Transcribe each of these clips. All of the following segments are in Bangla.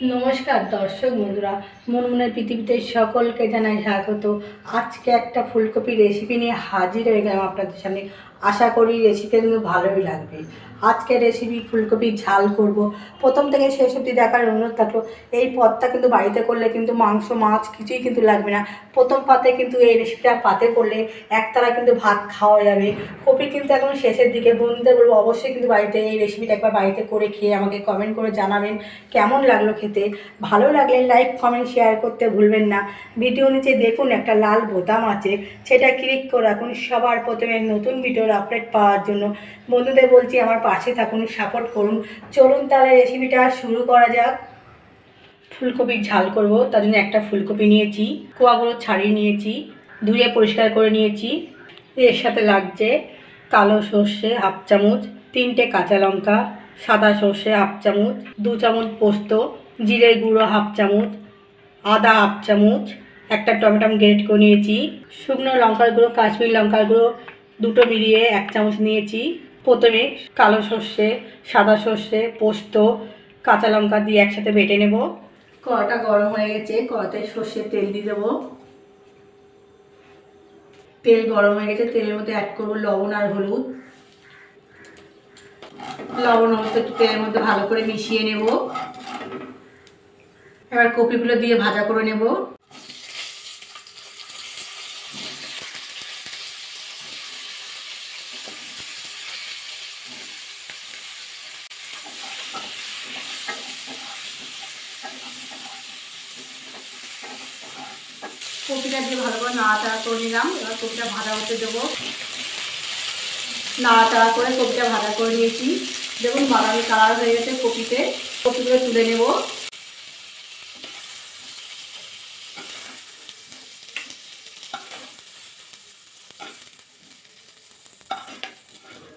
নমস্কার দর্শক বন্ধুরা, মনমনের পৃথিবীতে সকলকে জানাই স্বাগত। আজকে একটা ফুলকপি রেসিপি নিয়ে হাজির হয়ে গেলাম আপনাদের সামনে। আশা করি রেসিপিটা কিন্তু ভালোই লাগবে। আজকে রেসিপি ফুলকপি ঝাল করব। প্রথম থেকে শেষ অবধি দেখার অনুরোধ থাকলো। এই পদটা কিন্তু বাড়িতে করলে কিন্তু মাংস মাছ কিছুই কিন্তু লাগবে না। প্রথম পাতে কিন্তু এই রেসিপিটা পাতে করলে একতারা কিন্তু ভাত খাওয়া যাবে। কপি কিন্তু এখন শেষের দিকে, বন্ধুদের বলবো অবশ্যই কিন্তু বাড়িতে এই রেসিপিটা একবার বাড়িতে করে খেয়ে আমাকে কমেন্ট করে জানাবেন কেমন লাগলো খেতে। ভালো লাগলে লাইক কমেন্ট শেয়ার করতে ভুলবেন না। ভিডিও নিচে দেখুন একটা লাল বোতাম আছে, সেটা ক্লিক করে রাখুন সবার প্রথমে নতুন ভিডিওর আপডেট পাওয়ার জন্য। বন্ধুদের বলছি আমার পাশে থাকুন, সাপোর্ট করুন। চলুন তাহলে রেসিপিটা শুরু করা যাক। ফুলকপির ঝাল করব, তার জন্য একটা ফুলকপি নিয়েছি, কোয়াগুলো ছাড়িয়ে নিয়েছি, ধুয়ে পরিষ্কার করে নিয়েছি। এর সাথে লাগছে কালো সর্ষে হাফ চামচ, 3টে কাঁচা লঙ্কা, সাদা সর্ষে হাফ চামচ, 2 চামচ পোস্ত, জিরের গুঁড়ো হাফ চামচ, আদা হাফ চামচ, একটা টমেটো গ্রেট করে নিয়েছি, শুকনো লঙ্কার গুঁড়ো কাশ্মীরি লঙ্কার গুঁড়ো দুটো মিলিয়ে 1 চামচ নিয়েছি। প্রথমে কালো সর্ষে, সাদা সর্ষে, পোস্ত, কাঁচা লঙ্কা দিয়ে একসাথে বেটে নেব। কড়াটা গরম হয়ে গেছে, কড়াতে সর্ষের তেল দিয়ে দেবো। তেল গরম হয়ে গেছে, তেলের মধ্যে অ্যাড করবো লবণ আর হলুদ। লবণ হলুদ একটু তেলের মধ্যে ভালো করে মিশিয়ে নেব। এবার কপিগুলো দিয়ে ভাজা করে নেব। কপিটা দিয়ে ভালো করে নাড়াচাড়া করে নিলাম। এবার কপিটা ভাজা হতে দেবো। নাড়াচাড়া করে কপিটা ভাজা করে নিয়েছি। দেখুন বাদামি কালার হয়ে গেছে কপিতে। কপিগুলো তুলে নেব।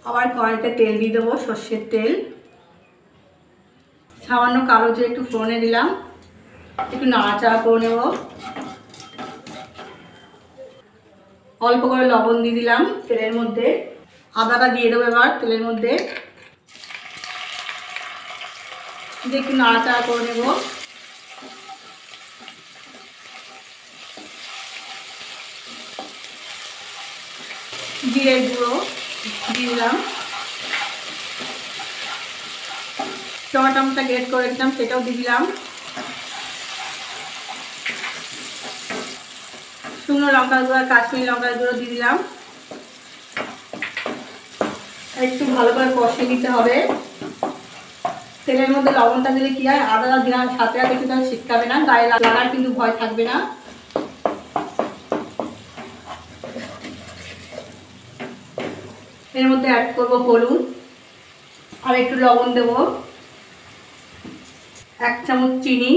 আবার কড়াইতে তেল দিয়ে দেবো, সর্ষের তেল। সামান্য কালো জিরে একটু ফোড়নে দিলাম, একটু নাড়াচাড়া করে নেব। অল্প করে লবণ দিয়ে দিলাম তেলের মধ্যে। আদাটা দিয়ে দেবো এবার তেলের মধ্যে, দিয়ে একটু নাড়াচাড়া করে নেব। জিরের গুঁড়ো দিয়ে দিলাম। টমেটোটা গ্রেট করে দিলাম, সেটাও দিয়ে দিলাম। শুকনো লঙ্কার গুঁড়ো, কাশ্মীরি লঙ্কার গুঁড়ো দিয়ে দিলাম। একটু ভালো করে কষিয়ে নিতে হবে। তেলের মধ্যে লবণটা দিলে কি হয়, আদাটা দিলাম সাথে সাথে কিন্তু ছিটকাবে না, গায়ে লাগার কিন্তু ভয় থাকবে না। এর মধ্যে অ্যাড করব হলুদ আর একটু লবণ দেব, 1 চামচ চিনি,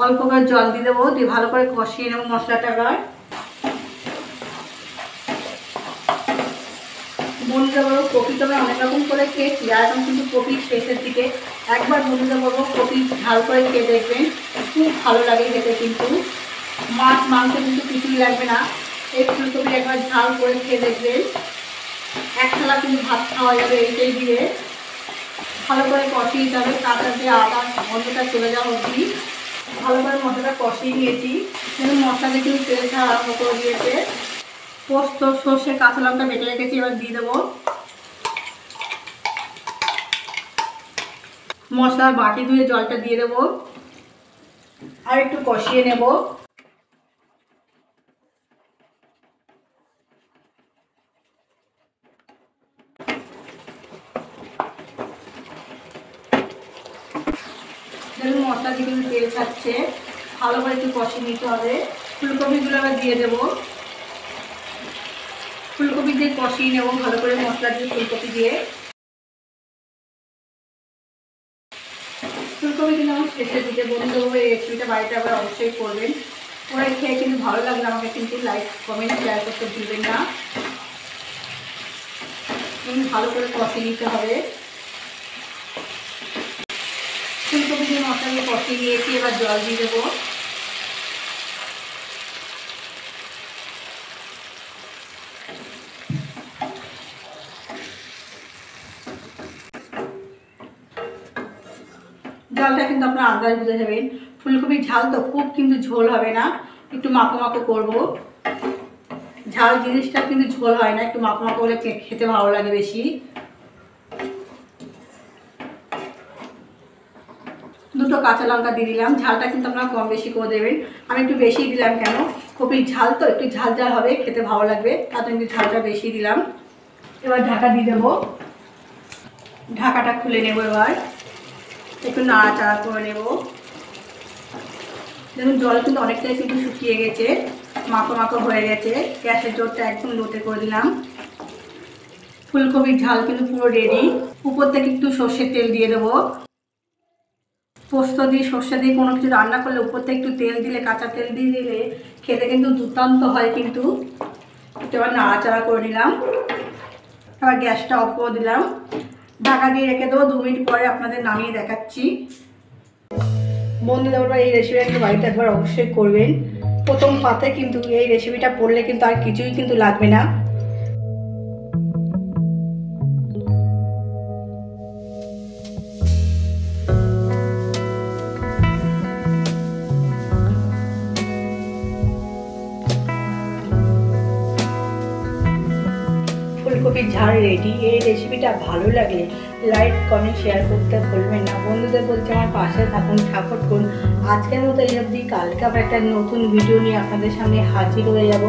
অল্প করে জল দিয়ে দেবো, দিয়ে ভালো করে কষিয়ে নেব মশলাটা। বন্ধুরা বলবো কপি তো অনেক রকম করে খেয়েছি, আর এখন কিন্তু কপি শেষের দিকে একবার বন্ধুরা বলবো কপি ঝাল করে খেয়ে দেখবেন, খুব ভালো লাগে খেতে। কিন্তু মাছ মাংস কিন্তু কিছুই লাগবে না, এই ফুলকপি একবার ঝাল করে খেয়ে দেখবেন, এক থালা কিন্তু ভাত খাওয়া যাবে এইটাই দিয়ে। ভালো করে কষিয়ে যাবে, কাঁচা দিয়ে আদা গন্ধটা চলে যাওয়া অবধি ভালো করে মশলাটা কষিয়ে নিয়েছি। কিন্তু মশলাতে কিন্তু তেল ছাড়া আরম্ভ করে দিয়েছে। পোস্ত সর্ষে কাঁচা লঙ্কা বেটে রেখেছি, এবার দিয়ে দেবো। মশলার বাটি ধুয়ে জলটা দিয়ে দেবো, আর একটু কষিয়ে নেব। দেখুন মশলা দিয়ে কিন্তু তেল ছাড়ছে, ভালো করে একটু কষিয়ে নিতে হবে। ফুলকপিগুলো আবার দিয়ে দেবো। ফুলকপি দিয়ে কষিয়ে নেব ভালো করে মশলা দিয়ে, ফুলকপি দিয়ে। ফুলকপি কিন্তু আমার শেষের দিকে। বন্ধু এই রেসিপিটা বাড়িতে আবার অবশ্যই করবেন, করে খেয়ে কিন্তু ভালো লাগলে আমাকে কিন্তু লাইক কমেন্ট শেয়ার করতে ভুলবেন না। ভালো করে কষিয়ে নিতে হবে। ফুলকপি দিয়ে মশলা দিয়ে কষিয়ে নিয়েছি, এবার জল দিয়ে দেবো। ঝালটা কিন্তু আপনারা আন্দাজ বুঝে যাবেন। ফুলকপির ঝাল তো খুব কিন্তু ঝোল হবে না, একটু মাখো মাখো করবো। ঝাল জিনিসটা কিন্তু ঝোল হয় না, একটু মাখো মাখো হলে খেতে ভালো লাগে বেশি। দুটো কাঁচা লঙ্কা দিয়ে দিলাম। ঝালটা কিন্তু আপনারা কম বেশি করে দেবেন। আমি একটু বেশি দিলাম, কেন কপির ঝাল তো একটু ঝাল ঝাল হবে, খেতে ভালো লাগবে, তার জন্য ঝালটা বেশি দিলাম। এবার ঢাকা দিয়ে দেবো। ঢাকাটা খুলে নেব, এবার একটু নাড়াচাড়া করে নেব। দেখুন জল কিন্তু অনেকটাই কিন্তু শুকিয়ে গেছে, মাখো মাখো হয়ে গেছে। গ্যাসের জোরটা একদম লোতে করে দিলাম। ফুলকপির ঝাল কিন্তু পুরো রেডি। উপর থেকে একটু সর্ষের তেল দিয়ে দেবো। পোস্ত দিয়ে সর্ষে দিয়ে কোনো কিছু রান্না করলে উপর থেকে একটু তেল দিলে, কাঁচা তেল দিয়ে দিলে খেতে কিন্তু দুর্দান্ত হয়। কিন্তু একটু এবার নাড়াচাড়া করে নিলাম। এবার গ্যাসটা অফ করে দিলাম। ঢাকা দিয়ে রেখে দেবো। 2 মিনিট পরে আপনাদের নামিয়ে দেখাচ্ছি। বন্ধুরা, এই রেসিপিটা কিন্তু বাড়িতে একবার অবশ্যই করবেন। প্রথম পাতে কিন্তু এই রেসিপিটা পড়লে কিন্তু আর কিছুই কিন্তু লাগবে না। ফুলকপির ঝাল রেডি। এই রেসিপিটা ভালো লাগলে লাইক কমেন্ট শেয়ার করতে ভুলবেন না। বন্ধুদের বলছে আমার পাশে থাকুন, সাপোর্ট করুন। আজকের মতো এই অবধি। কালকে আবার একটা নতুন ভিডিও নিয়ে আপনাদের সামনে হাজির হয়ে যাব।